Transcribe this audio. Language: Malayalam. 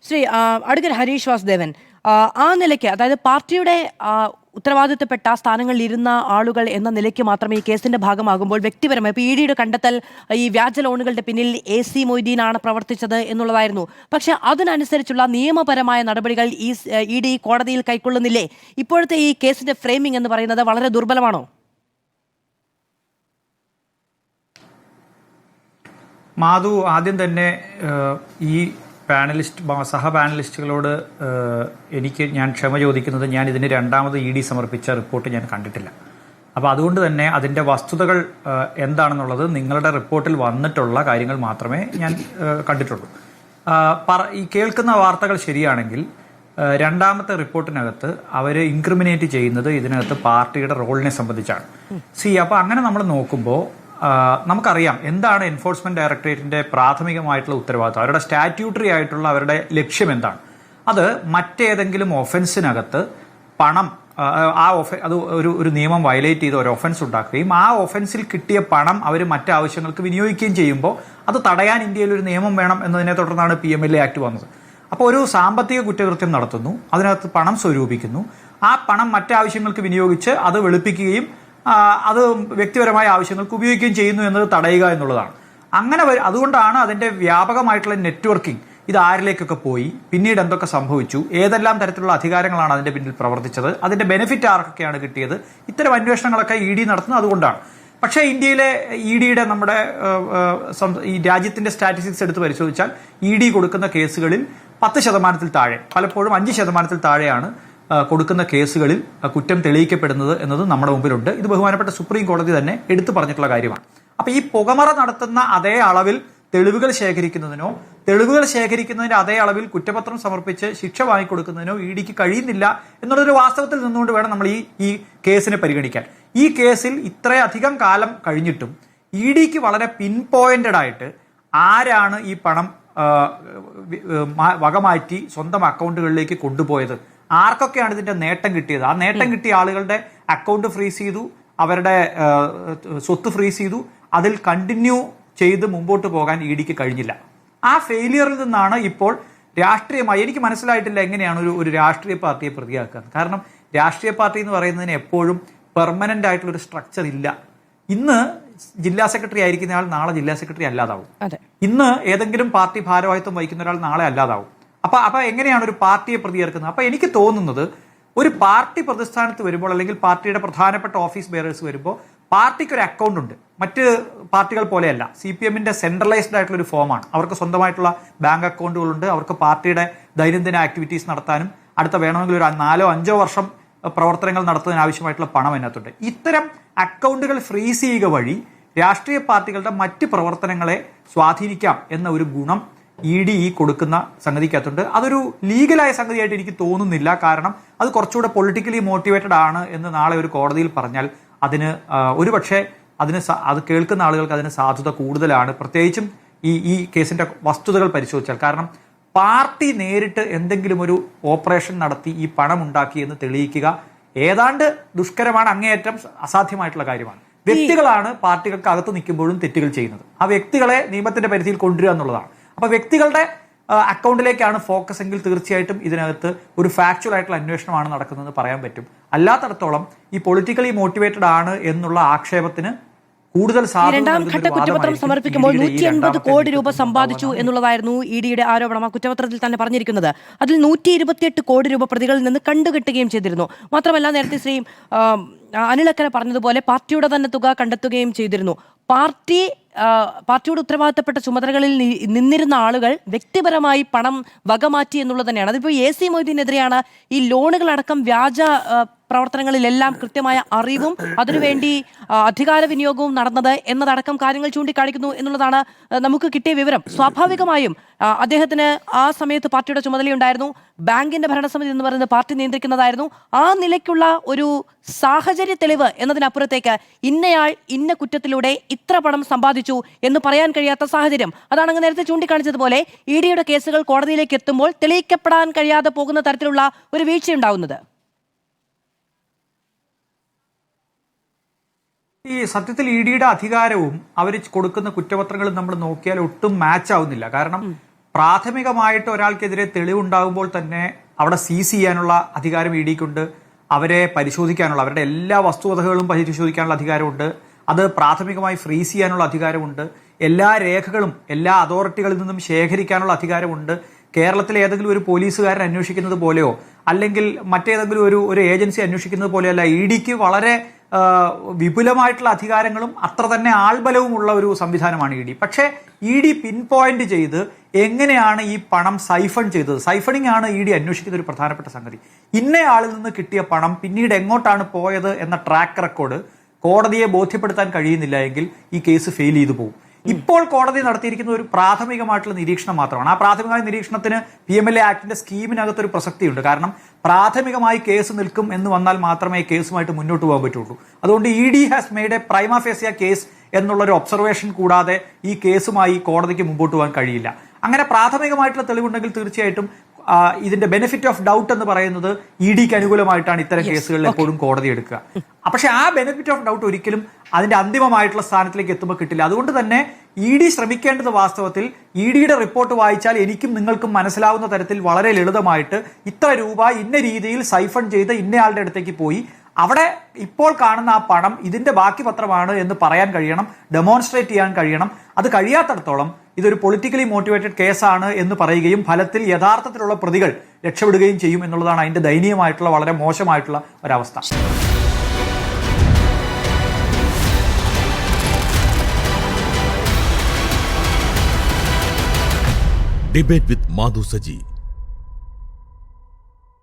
ശ്രീ അഡ്വക്കേറ്റ് ഹരീഷ് വാസുദേവൻ, ആ നിലയ്ക്ക്, അതായത് പാർട്ടിയുടെ ഉത്തരവാദിത്തപ്പെട്ട സ്ഥാനങ്ങളിൽ ഇരുന്ന ആളുകൾ എന്ന നിലയ്ക്ക് മാത്രമേ ഈ കേസിന്റെ ഭാഗമാകുമ്പോൾ വ്യക്തിപരമായി ഇപ്പോൾ ഇഡിയുടെ കണ്ടെത്തൽ ഈ വ്യാജ ലോണുകളുടെ പിന്നിൽ AC മൊയ്തീനാണ് പ്രവർത്തിച്ചത് എന്നുള്ളതായിരുന്നു. പക്ഷെ അതിനനുസരിച്ചുള്ള നിയമപരമായ നടപടികൾ ഈ ഇഡി കോടതിയിൽ കൈക്കൊള്ളുന്നില്ലേ? ഇപ്പോഴത്തെ ഈ കേസിന്റെ ഫ്രെയിമിംഗ് എന്ന് പറയുന്നത് വളരെ ദുർബലമാണോ? മാധു, ആദ്യം തന്നെ ഈ സഹ പാനലിസ്റ്റുകളോട് ഞാൻ ക്ഷമ ചോദിക്കുന്നത്, ഞാൻ ഇതിന് രണ്ടാമത് ED സമർപ്പിച്ച റിപ്പോർട്ട് ഞാൻ കണ്ടിട്ടില്ല. അപ്പോൾ അതുകൊണ്ട് തന്നെ അതിൻ്റെ വസ്തുതകൾ എന്താണെന്നുള്ളത് നിങ്ങളുടെ റിപ്പോർട്ടിൽ വന്നിട്ടുള്ള കാര്യങ്ങൾ മാത്രമേ ഞാൻ കണ്ടിട്ടുള്ളൂ. ഈ കേൾക്കുന്ന വാർത്തകൾ ശരിയാണെങ്കിൽ രണ്ടാമത്തെ റിപ്പോർട്ടിനകത്ത് അവർ ഇൻക്രിമിനേറ്റ് ചെയ്യുന്നത് ഇതിനകത്ത് പാർട്ടിയുടെ റോളിനെ സംബന്ധിച്ചാണ്. അപ്പോൾ അങ്ങനെ നമ്മൾ നോക്കുമ്പോൾ നമുക്കറിയാം എന്താണ് എൻഫോഴ്സ്മെന്റ് ഡയറക്ടറേറ്റിന്റെ പ്രാഥമികമായിട്ടുള്ള ഉത്തരവാദിത്വം, അവരുടെ സ്റ്റാറ്റ്യൂട്ടറി ആയിട്ടുള്ള അവരുടെ ലക്ഷ്യം എന്താണ്. അത് മറ്റേതെങ്കിലും ഒഫൻസിനകത്ത് പണം, അത് ഒരു നിയമം വയലേറ്റ് ചെയ്ത് ഒരു ഒഫൻസ് ഉണ്ടാക്കുകയും ആ ഒഫൻസിൽ കിട്ടിയ പണം അവർ മറ്റാവശ്യങ്ങൾക്ക് വിനിയോഗിക്കുകയും ചെയ്യുമ്പോൾ അത് തടയാൻ ഇന്ത്യയിൽ ഒരു നിയമം വേണം എന്നതിനെ തുടർന്നാണ് PMLA ആക്ട് വന്നത്. അപ്പോൾ ഒരു സാമ്പത്തിക കുറ്റകൃത്യം നടത്തുന്നു, അതിനകത്ത് പണം സ്വരൂപിക്കുന്നു, ആ പണം മറ്റാവശ്യങ്ങൾക്ക് വിനിയോഗിച്ച് അത് വെളുപ്പിക്കുകയും അത് വ്യക്തിപരമായ ആവശ്യങ്ങൾക്ക് ഉപയോഗിക്കുകയും ചെയ്യുന്നു എന്നത് തടയുക എന്നുള്ളതാണ്. അതുകൊണ്ടാണ് അതിന്റെ വ്യാപകമായിട്ടുള്ള നെറ്റ്വർക്കിംഗ്, ഇത് ആരിലേക്കൊക്കെ പോയി, പിന്നീട് എന്തൊക്കെ സംഭവിച്ചു, ഏതെല്ലാം തരത്തിലുള്ള അധികാരങ്ങളാണ് അതിന്റെ പിന്നിൽ പ്രവർത്തിച്ചത്, അതിന്റെ ബെനിഫിറ്റ് ആർക്കൊക്കെയാണ് കിട്ടിയത്, ഇത്തരം അന്വേഷണങ്ങളൊക്കെ ED നടത്തുന്നത് അതുകൊണ്ടാണ്. പക്ഷേ ഇന്ത്യയിലെ EDയുടെ നമ്മുടെ ഈ രാജ്യത്തിന്റെ സ്റ്റാറ്റിസ്റ്റിക്സ് എടുത്ത് പരിശോധിച്ചാൽ ED കൊടുക്കുന്ന കേസുകളിൽ 10% താഴെ, പലപ്പോഴും 5% താഴെയാണ് കൊടുക്കുന്ന കേസുകളിൽ കുറ്റം തെളിയിക്കപ്പെടുന്നത് എന്നത് നമ്മുടെ മുമ്പിലുണ്ട്. ഇത് ബഹുമാനപ്പെട്ട സുപ്രീം കോടതി തന്നെ എടുത്തു പറഞ്ഞിട്ടുള്ള കാര്യമാണ്. അപ്പൊ ഈ പുകമറ നടത്തുന്ന അതേ അളവിൽ തെളിവുകൾ ശേഖരിക്കുന്നതിന്റെ അതേ അളവിൽ കുറ്റപത്രം സമർപ്പിച്ച് ശിക്ഷ വാങ്ങിക്കൊടുക്കുന്നതിനോ EDക്ക് കഴിയുന്നില്ല എന്നുള്ളൊരു വാസ്തവത്തിൽ നിന്നുകൊണ്ട് വേണം നമ്മൾ ഈ കേസിനെ പരിഗണിക്കാൻ. ഈ കേസിൽ ഇത്രയധികം കാലം കഴിഞ്ഞിട്ടും EDക്ക് വളരെ പിൻ പോയിന്റഡ് ആയിട്ട് ആരാണ് ഈ പണം വകമാറ്റി സ്വന്തം അക്കൗണ്ടുകളിലേക്ക് കൊണ്ടുപോയത്, ആർക്കൊക്കെയാണ് ഇതിന്റെ നേട്ടം കിട്ടിയത്, ആ നേട്ടം കിട്ടിയ ആളുകളുടെ അക്കൗണ്ട് ഫ്രീസ് ചെയ്തു, അവരുടെ സ്വത്ത് ഫ്രീസ് ചെയ്തു, അതിൽ കണ്ടിന്യൂ ചെയ്ത് മുമ്പോട്ട് പോകാൻ EDക്ക് കഴിഞ്ഞില്ല. ആ ഫെയിലിയറിൽ നിന്നാണ് ഇപ്പോൾ രാഷ്ട്രീയമായി, എനിക്ക് മനസ്സിലായിട്ടില്ല എങ്ങനെയാണ് ഒരു രാഷ്ട്രീയ പാർട്ടിയെ പ്രതിയാക്കുക. കാരണം രാഷ്ട്രീയ പാർട്ടി എന്ന് പറയുന്നതിന് എപ്പോഴും പെർമനന്റ് ആയിട്ടുള്ള ഒരു സ്ട്രക്ചർ ഇല്ല. ഇന്ന് ജില്ലാ സെക്രട്ടറി ആയിരിക്കുന്ന ആൾ നാളെ ജില്ലാ സെക്രട്ടറി അല്ലാതാവും, ഇന്ന് ഏതെങ്കിലും പാർട്ടി ഭാരവാഹിത്വം വഹിക്കുന്ന ഒരാൾ നാളെ അല്ലാതാവും. അപ്പൊ എങ്ങനെയാണ് ഒരു പാർട്ടിയെ പ്രതിയേർക്കുന്നത്? അപ്പൊ എനിക്ക് തോന്നുന്നത്, ഒരു പാർട്ടി പ്രതിസ്ഥാനത്ത് വരുമ്പോൾ അല്ലെങ്കിൽ പാർട്ടിയുടെ പ്രധാനപ്പെട്ട ഓഫീസ് ബെയറേഴ്സ് വരുമ്പോൾ പാർട്ടിക്ക് ഒരു അക്കൗണ്ട് ഉണ്ട്. മറ്റ് പാർട്ടികൾ പോലെയല്ല, CPMന്റെ സെൻട്രലൈസ്ഡ് ആയിട്ടുള്ള ഒരു ഫോമാണ്. അവർക്ക് സ്വന്തമായിട്ടുള്ള ബാങ്ക് അക്കൗണ്ടുകളുണ്ട്, അവർക്ക് പാർട്ടിയുടെ ദൈനംദിന ആക്ടിവിറ്റീസ് നടത്താനും അടുത്ത വേണമെങ്കിൽ ഒരു 4-5 വർഷം പ്രവർത്തനങ്ങൾ നടത്തുന്നതിന് ആവശ്യമായിട്ടുള്ള പണം അതിനകത്തുണ്ട്. ഇത്തരം അക്കൗണ്ടുകൾ ഫ്രീസ് ചെയ്യുക വഴി രാഷ്ട്രീയ പാർട്ടികളുടെ മറ്റ് പ്രവർത്തനങ്ങളെ സ്വാധീനിക്കാം എന്ന ഒരു ഗുണം ED കൊടുക്കുന്ന സംഗതിക്കകത്തുണ്ട്. അതൊരു ലീഗലായ സംഗതിയായിട്ട് എനിക്ക് തോന്നുന്നില്ല. കാരണം അത് കുറച്ചുകൂടെ പൊളിറ്റിക്കലി മോട്ടിവേറ്റഡ് ആണ് എന്ന് നാളെ ഒരു കോടതിയിൽ പറഞ്ഞാൽ അതിന് ഒരുപക്ഷെ അത് കേൾക്കുന്ന ആളുകൾക്ക് അതിന് സാധുത കൂടുതലാണ്. പ്രത്യേകിച്ചും ഈ കേസിന്റെ വസ്തുതകൾ പരിശോധിച്ചാൽ. കാരണം പാർട്ടി നേരിട്ട് എന്തെങ്കിലും ഒരു ഓപ്പറേഷൻ നടത്തി ഈ പണം ഉണ്ടാക്കി എന്ന് തെളിയിക്കുക ഏതാണ്ട് ദുഷ്കരമാണ്, അങ്ങേയറ്റം അസാധ്യമായിട്ടുള്ള കാര്യമാണ്. വ്യക്തികളാണ് പാർട്ടികൾക്ക് അകത്ത് നിൽക്കുമ്പോഴും തെറ്റുകൾ ചെയ്യുന്നത്. ആ വ്യക്തികളെ നിയമത്തിന്റെ പരിധിയിൽ കൊണ്ടുവരിക എന്നുള്ളതാണ്. അപ്പൊ വ്യക്തികളുടെ അക്കൗണ്ടിലേക്കാണ് ഫോക്കസ് എങ്കിൽ തീർച്ചയായിട്ടും ഇതിനകത്ത് ഒരു ഫാക്ച്വൽ ആയിട്ടുള്ള അന്വേഷണമാണ് നടക്കുന്നതെന്ന് പറയാൻ പറ്റും. അല്ലാത്തടത്തോളം ഈ പൊളിറ്റിക്കലി മോട്ടിവേറ്റഡ് ആണ് എന്നുള്ള ആക്ഷേപത്തിന് കൂടുതൽ രണ്ടാം ഘട്ട കുറ്റപത്രം സമർപ്പിക്കുമ്പോൾ 180 കോടി രൂപ സമ്പാദിച്ചു എന്നുള്ളതായിരുന്നു EDയുടെ ആരോപണം. ആ കുറ്റപത്രത്തിൽ തന്നെ പറഞ്ഞിരിക്കുന്നത്. അതിൽ 128 കോടി രൂപ പ്രതികളിൽ നിന്ന് കണ്ടുകെട്ടുകയും ചെയ്തിരുന്നു. മാത്രമല്ല, നേരത്തെ ശ്രീ അനിലക്കര പറഞ്ഞതുപോലെ പാർട്ടിയുടെ തന്നെ തുക കണ്ടെത്തുകയും ചെയ്തിരുന്നു. പാർട്ടിയുടെ ഉത്തരവാദിത്തപ്പെട്ട ചുമതലകളിൽ നിന്നിരുന്ന ആളുകൾ വ്യക്തിപരമായി പണം വകമാറ്റി എന്നുള്ളത് തന്നെയാണ്. അതിപ്പോൾ AC മൊയ്തീനെതിരെയാണ് ഈ ലോണുകളടക്കം വ്യാജ പ്രവർത്തനങ്ങളിലെല്ലാം കൃത്യമായ അറിവും അതിനുവേണ്ടി അധികാര വിനിയോഗവും നടന്നത് എന്നതടക്കം കാര്യങ്ങൾ ചൂണ്ടിക്കാണിക്കുന്നു എന്നുള്ളതാണ് നമുക്ക് കിട്ടിയ വിവരം. സ്വാഭാവികമായും അദ്ദേഹത്തിന് ആ സമയത്ത് പാർട്ടിയുടെ ചുമതലയുണ്ടായിരുന്നു. ബാങ്കിന്റെ ഭരണസമിതി എന്ന് പറയുന്നത് പാർട്ടി നിയന്ത്രിക്കുന്നതായിരുന്നു. ആ നിലയ്ക്കുള്ള ഒരു സാഹചര്യ തെളിവ് എന്നതിനപ്പുറത്തേക്ക് ഇന്നയാൾ ഇന്ന കുറ്റത്തിലൂടെ ഇത്ര പണം സമ്പാദിച്ചു എന്ന് പറയാൻ കഴിയാത്ത സാഹചര്യം. അതാണ് അങ്ങ് നേരത്തെ ചൂണ്ടിക്കാണിച്ചതുപോലെ EDയുടെ കേസുകൾ കോടതിയിലേക്ക് എത്തുമ്പോൾ തെളിയിക്കപ്പെടാൻ കഴിയാതെ പോകുന്ന തരത്തിലുള്ള ഒരു വീഴ്ചയുണ്ടാവുന്നത്. ഈ സത്യത്തിൽ EDയുടെ അധികാരവും അവർ കൊടുക്കുന്ന കുറ്റപത്രങ്ങളും നമ്മൾ നോക്കിയാൽ ഒട്ടും മാച്ച് ആവുന്നില്ല. കാരണം പ്രാഥമികമായിട്ട് ഒരാൾക്കെതിരെ തെളിവുണ്ടാകുമ്പോൾ തന്നെ അവിടെ സീസ് ചെയ്യാനുള്ള അധികാരം ഇ ഡിക്കുണ്ട്, അവരെ പരിശോധിക്കാനുള്ള, അവരുടെ എല്ലാ വസ്തുവകകളും പരിശോധിക്കാനുള്ള അധികാരമുണ്ട്, അത് പ്രാഥമികമായി ഫ്രീസ് ചെയ്യാനുള്ള അധികാരമുണ്ട്, എല്ലാ രേഖകളും എല്ലാ അതോറിറ്റികളിൽ നിന്നും ശേഖരിക്കാനുള്ള അധികാരമുണ്ട്. കേരളത്തിലെ ഏതെങ്കിലും ഒരു പോലീസുകാരൻ അന്വേഷിക്കുന്നത് പോലെയോ അല്ലെങ്കിൽ മറ്റേതെങ്കിലും ഒരു ഏജൻസി അന്വേഷിക്കുന്നത് പോലെയല്ല. ഇ ഡിക്ക് വളരെ വിപുലമായിട്ടുള്ള അധികാരങ്ങളും അത്ര തന്നെ ആൾബലവും ഉള്ള ഒരു സംവിധാനമാണ് ഇ ഡി. പക്ഷേ ഇ ഡി പിൻ പോയിന്റ് ചെയ്ത് എങ്ങനെയാണ് ഈ പണം സൈഫൺ ചെയ്തത്, സൈഫണിംഗ് ആണ് ഇ ഡി അന്വേഷിക്കുന്ന ഒരു പ്രധാനപ്പെട്ട സംഗതി. ഇന്നയാളിൽ നിന്ന് കിട്ടിയ പണം പിന്നീട് എങ്ങോട്ടാണ് പോയത് എന്ന ട്രാക്ക് റെക്കോർഡ് കോടതിയെ ബോധ്യപ്പെടുത്താൻ കഴിയുന്നില്ല എങ്കിൽ ഈ കേസ് ഫെയിൽ ചെയ്തു പോകും. ഇപ്പോൾ കോടതി നടത്തിയിരിക്കുന്ന ഒരു പ്രാഥമികമായിട്ടുള്ള നിരീക്ഷണം മാത്രമാണ്. ആ പ്രാഥമികമായ നിരീക്ഷണത്തിന് PMLA ആക്ടിന്റെ സ്കീമിനകത്തൊരു പ്രസക്തിയുണ്ട്. കാരണം പ്രാഥമികമായി കേസ് നിൽക്കും എന്ന് വന്നാൽ മാത്രമേ കേസുമായിട്ട് മുന്നോട്ട് പോകാൻ പറ്റുള്ളൂ. അതുകൊണ്ട് E D has made a prima facie case എന്നുള്ളൊരു ഒബ്സർവേഷൻ കൂടാതെ ഈ കേസുമായി കോടതിക്ക് മുമ്പോട്ട് പോകാൻ കഴിയില്ല. അങ്ങനെ പ്രാഥമികമായിട്ടുള്ള തെളിവുണ്ടെങ്കിൽ തീർച്ചയായിട്ടും ഇതിന്റെ ബെനിഫിറ്റ് ഓഫ് ഡൗട്ട് എന്ന് പറയുന്നത് ഇ ഡിക്ക് അനുകൂലമായിട്ടാണ് ഇത്തരം കേസുകളിൽ എപ്പോഴും കോടതി എടുക്കുക. പക്ഷെ ആ ബെനിഫിറ്റ് ഓഫ് ഡൗട്ട് ഒരിക്കലും അതിന്റെ അന്തിമമായിട്ടുള്ള സ്ഥാനത്തിലേക്ക് എത്തുമ്പോൾ കിട്ടില്ല. അതുകൊണ്ട് തന്നെ ഇ ഡി ശ്രമിക്കേണ്ടത് വാസ്തവത്തിൽ ഇ ഡിയുടെ റിപ്പോർട്ട് വായിച്ചാൽ എനിക്കും നിങ്ങൾക്കും മനസ്സിലാവുന്ന തരത്തിൽ വളരെ ലളിതമായിട്ട് ഇത്ര രൂപ ഇന്ന രീതിയിൽ സൈഫൺ ചെയ്ത് ഇന്നയാളുടെ അടുത്തേക്ക് പോയി, അവിടെ ഇപ്പോൾ കാണുന്ന ആ പണം ഇതിന്റെ ബാക്കി പത്രമാണ് എന്ന് പറയാൻ കഴിയണം, ഡെമോൺസ്ട്രേറ്റ് ചെയ്യാൻ കഴിയണം. അത് കഴിയാത്തടത്തോളം ഇതൊരു പൊളിറ്റിക്കലി മോട്ടിവേറ്റഡ് കേസാണ് എന്ന് പറയുകയും ഫലത്തിൽ യഥാർത്ഥത്തിലുള്ള പ്രതികൾ രക്ഷപ്പെടുകയും ചെയ്യും എന്നുള്ളതാണ് അതിന്റെ ദയനീയമായിട്ടുള്ള വളരെ മോശമായിട്ടുള്ള ഒരവസ്ഥ. Debate with Madhu Saji.